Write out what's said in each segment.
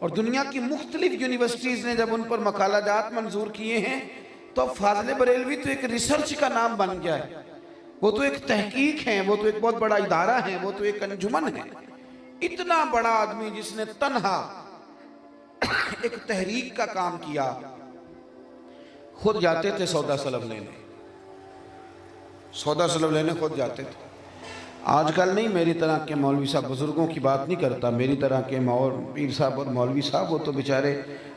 اور دنیا کی مختلف یونیورسٹیز نے جب ان پر مقالہ جات منظور کیے ہیں تو اب فاضل بریلوی تو ایک ریسرچ کا نام بن گیا ہے، وہ تو ایک تحقیق ہے، وہ تو ایک بہت بڑا ادارہ ہے، وہ تو ایک انجمن ہے۔ اتنا بڑا آدمی جس نے تنہا ایک تحریک کا کام کیا، خود جاتے تھے سودا سلب لینے، سودا سلب لینے خود جاتے تھے۔ آج کل نہیں، میری طرح کے مولوی صاحب، بزرگوں کی بات نہیں کرتا، میری طرح کے پیر صاحب اور مولوی صاحب وہ تو بیچارے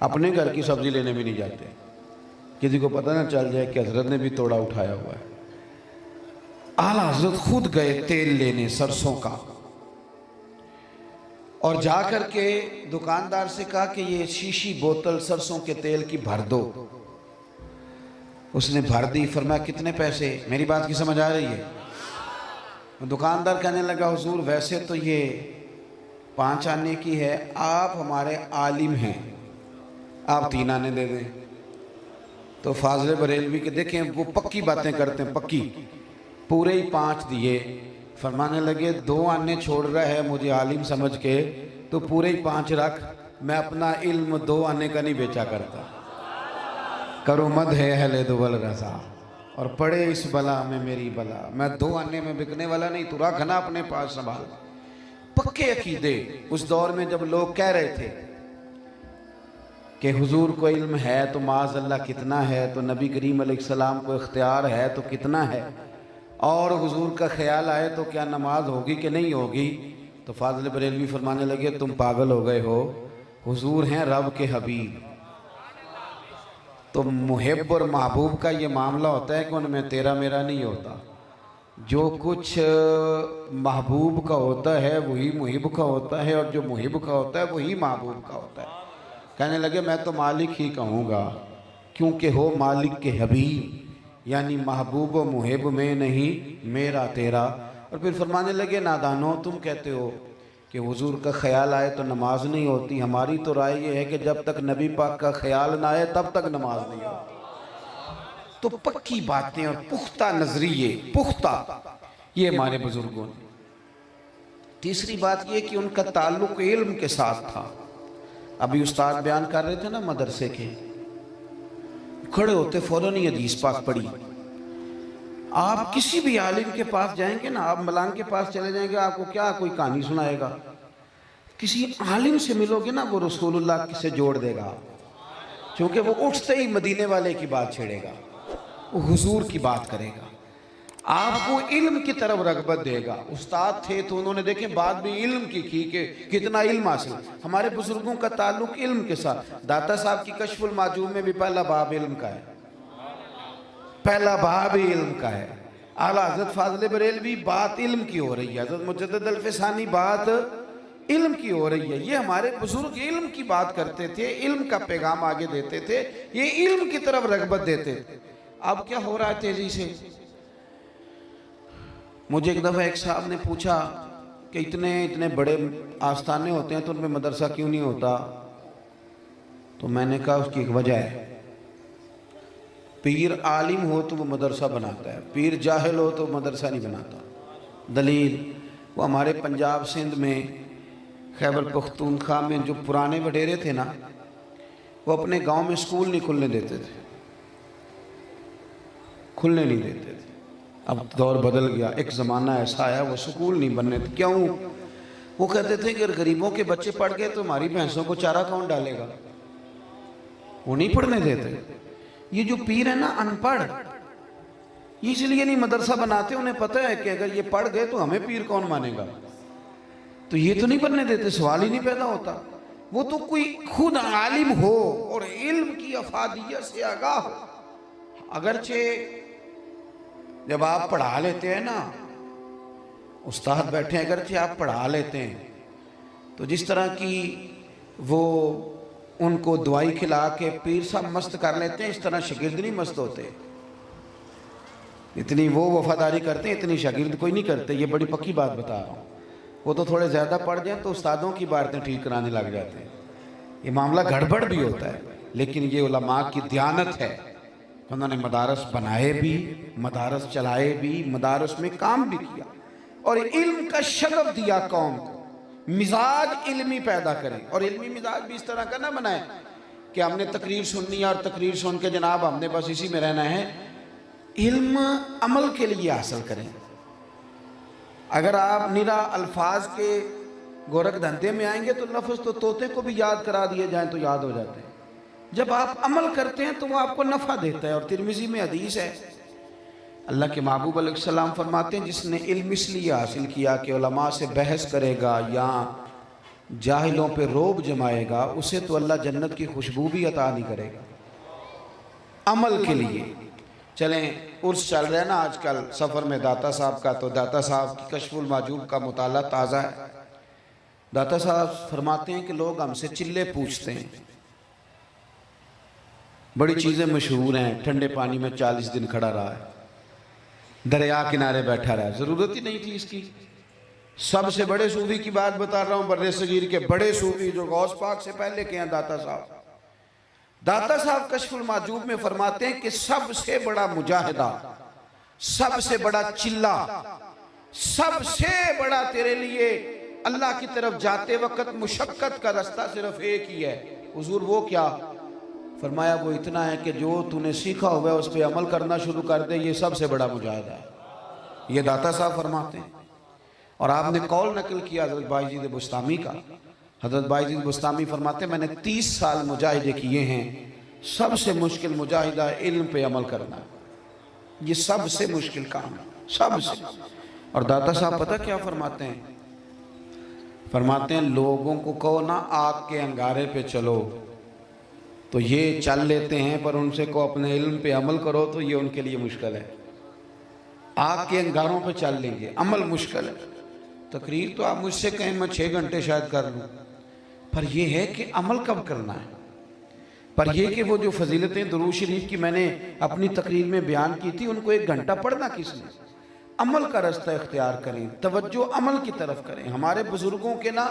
اپنے گھر کی سبزی لینے بھی نہیں جاتے، کسی کو پتہ نہ چل جائے کہ حضرت نے بھی توڑا اٹھایا ہوا ہے۔ اعلیٰ حضرت خود گئے تیل لینے سرسوں کا، اور جا کر کے دکاندار سے کہا کہ یہ شیشی بوتل سرسوں کے تیل کی بھر دو۔ اس نے بھر دی، فرمایا کتنے پیسے؟ میری بات کی سمجھ آ رہی ہے؟ دکاندار کہنے لگا حضور ویسے تو یہ 5 آنے کی ہے، آپ ہمارے عالم ہیں، آپ 3 آنے دے دیں۔ تو فاضل بریلوی کے دیکھیں وہ پکی باتیں کرتے ہیں، پکی، پورے ہی 5 دیے۔ فرمانے لگے 2 آنے چھوڑ رہا ہے مجھے عالم سمجھ کے، تو پورے ہی 5 رکھ، میں اپنا علم 2 آنے کا نہیں بیچا کرتا۔ کرو مد ہے اہل دول رضا، اور پڑے اس بلا میں میری بلا، میں 2 آنے میں بکنے والا نہیں، تو رکھنا اپنے پاس سنبھال۔ پکے عقیدے۔ اس دور میں جب لوگ کہہ رہے تھے کہ حضور کو علم ہے تو معاذ اللہ کتنا ہے، تو نبی کریم علیہ السلام کو اختیار ہے تو کتنا ہے، اور حضور کا خیال آئے تو کیا نماز ہوگی کہ نہیں ہوگی، تو فاضل بریلوی فرمانے لگے تم پاگل ہو گئے ہو، حضور ہیں رب کے حبیب۔ تو محب اور محبوب کا یہ معاملہ ہوتا ہے کہ ان میں تیرا میرا نہیں ہوتا، جو کچھ محبوب کا ہوتا ہے وہی محب کا ہوتا ہے، اور جو محب کا ہوتا ہے وہی محبوب کا ہوتا ہے۔ کہنے لگے میں تو مالک ہی کہوں گا، کیونکہ ہو مالک کے حبیب، یعنی محبوب و محب میں نہیں میرا تیرا۔ اور پھر فرمانے لگے نادانو تم کہتے ہو کہ حضور کا خیال آئے تو نماز نہیں ہوتی، ہماری تو رائے یہ ہے کہ جب تک نبی پاک کا خیال نہ آئے تب تک نماز نہیں ہوتی۔ تو پکی باتیں اور پختہ نظریے، پختہ، یہ ہمارے بزرگوں نے۔ تیسری بات یہ کہ ان کا تعلق علم کے ساتھ تھا۔ ابھی استاد بیان کر رہے تھے نا مدرسے کے، کھڑے ہوتے فوراً ہی حدیث پاک پڑھی۔ آپ کسی بھی عالم کے پاس جائیں گے نا، آپ ملانگ کے پاس چلے جائیں گے، آپ کو کیا کوئی کہانی سنائے گا؟ کسی عالم سے ملو گے نا وہ رسول اللہ سے جوڑ دے گا، کیونکہ وہ اٹھتے ہی مدینے والے کی بات چھیڑے گا، وہ حضور کی بات کرے گا، آپ کو علم کی طرف رغبت دے گا۔ استاد تھے تو انہوں نے دیکھیں بات بھی علم کی کہ کتنا علم حاصل۔ ہمارے بزرگوں کا تعلق علم کے ساتھ۔ داتا صاحب کی کشف المعجوب میں بھی پہلا باب علم کا ہے، پہلا باب علم کا ہے۔ اعلیٰ حضرت فاضل بریلوی بات علم کی ہو رہی ہے، حضرت مجدد الفسانی بات علم کی ہو رہی ہے۔ یہ ہمارے بزرگ علم کی بات کرتے تھے، علم کا پیغام آگے دیتے تھے، یہ علم کی طرف رغبت دیتے تھے۔ اب کیا ہو رہا ہے تیزی سے؟ مجھے ایک دفعہ ایک صاحب نے پوچھا کہ اتنے بڑے آستانے ہوتے ہیں تو ان میں مدرسہ کیوں نہیں ہوتا؟ تو میں نے کہا اس کی ایک وجہ ہے، پیر عالم ہو تو وہ مدرسہ بناتا ہے، پیر جاہل ہو تو مدرسہ نہیں بناتا۔ دلیل وہ ہمارے پنجاب سندھ میں خیبر پختونخوا میں جو پرانے وڈیرے تھے نا، وہ اپنے گاؤں میں سکول نہیں کھلنے دیتے تھے، کھلنے نہیں دیتے تھے۔ اب دور بدل گیا، ایک زمانہ ایسا آیا وہ سکول نہیں بننے تھے۔ کیوں؟ وہ کہتے تھے کہ اگر غریبوں کے بچے پڑھ گئے تو ہماری بھینسوں کو چارہ کون ڈالے گا، وہ نہیں پڑھنے دیتے۔ یہ جو پیر ہے نا ان پڑھ، یہ اس لیے نہیں مدرسہ بناتے، انہیں پتہ ہے کہ اگر یہ پڑھ گئے تو ہمیں پیر کون مانے گا، تو یہ تو نہیں بننے دیتے، سوال ہی نہیں پیدا ہوتا۔ وہ تو کوئی خود عالم ہو اور علم کی افادیت سے آگاہ ہو۔ اگرچہ جب آپ پڑھا لیتے ہیں نا، استاد بیٹھے ہیں، اگرچہ آپ پڑھا لیتے ہیں تو جس طرح کی وہ ان کو دوائی کھلا کے پیر صاحب مست کر لیتے ہیں، اس طرح شاگرد نہیں مست ہوتے۔ اتنی وہ وفاداری کرتے ہیں اتنی شاگرد کوئی نہیں کرتے، یہ بڑی پکی بات بتا رہا ہوں۔ وہ تو تھوڑے زیادہ پڑھ جائیں تو استادوں کی باتیں ٹھیک کرانے لگ جاتے ہیں، یہ معاملہ گڑبڑ بھی ہوتا ہے۔ لیکن یہ علماء کی دیانت ہے، انہوں نے مدارس بنائے بھی، مدارس چلائے بھی، مدارس میں کام بھی کیا، اور علم کا شغف دیا قوم کو۔ مزاج علمی پیدا کریں، اور علمی مزاج بھی اس طرح کا نہ بنائیں کہ ہم نے تقریر سننی ہے اور تقریر سن کے جناب ہم نے بس اسی میں رہنا ہے۔ علم عمل کے لیے حاصل کریں۔ اگر آپ نرا الفاظ کے گورکھ دھندے میں آئیں گے تو لفظ تو طوطے کو بھی یاد کرا دیے جائیں تو یاد ہو جاتے ہیں۔ جب آپ عمل کرتے ہیں تو وہ آپ کو نفع دیتا ہے، اور ترمذی میں حدیث ہے، اللہ کے محبوب علیہ السلام فرماتے ہیں جس نے علم اس لیے حاصل کیا کہ علماء سے بحث کرے گا یا جاہلوں پہ روب جمائے گا، اسے تو اللہ جنت کی خوشبو بھی عطا نہیں کرے گا۔ عمل کے لیے چلیں، عرس چل رہا ہے نا آج کل سفر میں داتا صاحب کا، تو داتا صاحب کی کشف المحجوب کا مطالعہ تازہ ہے۔ داتا صاحب فرماتے ہیں کہ لوگ ہم سے چلے پوچھتے ہیں، بڑی چیزیں مشہور ہیں، ٹھنڈے پانی میں 40 دن کھڑا رہا ہے، دریا کنارے بیٹھا رہا ہے، ضرورت ہی نہیں تھی اس کی۔ سب سے بڑے صوفی کی بات بتا رہا ہوں، بر صغیر کے بڑے صوفی جو غوث پاک سے پہلے کے ہیں، داتا صاحب۔ داتا صاحب کشف المحجوب میں فرماتے ہیں کہ سب سے بڑا مجاہدہ، سب سے بڑا چلہ، سب سے بڑا تیرے لیے اللہ کی طرف جاتے وقت مشقت کا رستہ صرف ایک ہی ہے۔ حضور وہ کیا؟ فرمایا وہ اتنا ہے کہ جو تو نے سیکھا ہوا ہے اس پہ عمل کرنا شروع کر دے، یہ سب سے بڑا مجاہدہ ہے۔ یہ داتا صاحب فرماتے ہیں۔ اور آپ نے قول نقل کیا حضرت بایزید بستامی کا۔ حضرت بایزید بستامی فرماتے ہیں میں نے 30 سال مجاہدے کیے ہیں، سب سے مشکل مجاہدہ علم پہ عمل کرنا، یہ سب سے مشکل کام ہے، سب سے۔ اور داتا صاحب پتہ کیا فرماتے ہیں؟ فرماتے ہیں لوگوں کو کہو نا آگ کے انگارے پہ چلو تو یہ چل لیتے ہیں، پر ان سے کو اپنے علم پہ عمل کرو تو یہ ان کے لیے مشکل ہے۔ آگ کے انگاروں پہ چل لیں گے، عمل مشکل ہے۔ تقریر تو آپ مجھ سے کہیں میں 6 گھنٹے شاید کر لوں، پر یہ ہے کہ عمل کب کرنا ہے۔ پر یہ کہ وہ جو فضیلتیں درود شریف کی میں نے اپنی تقریر میں بیان کی تھی، ان کو 1 گھنٹہ پڑھنا کس نے؟ عمل کا رستہ اختیار کریں، توجہ عمل کی طرف کریں۔ ہمارے بزرگوں کے نا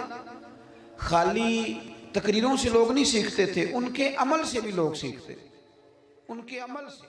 خالی تقریروں سے لوگ نہیں سیکھتے تھے، ان کے عمل سے بھی لوگ سیکھتے تھے، ان کے عمل سے۔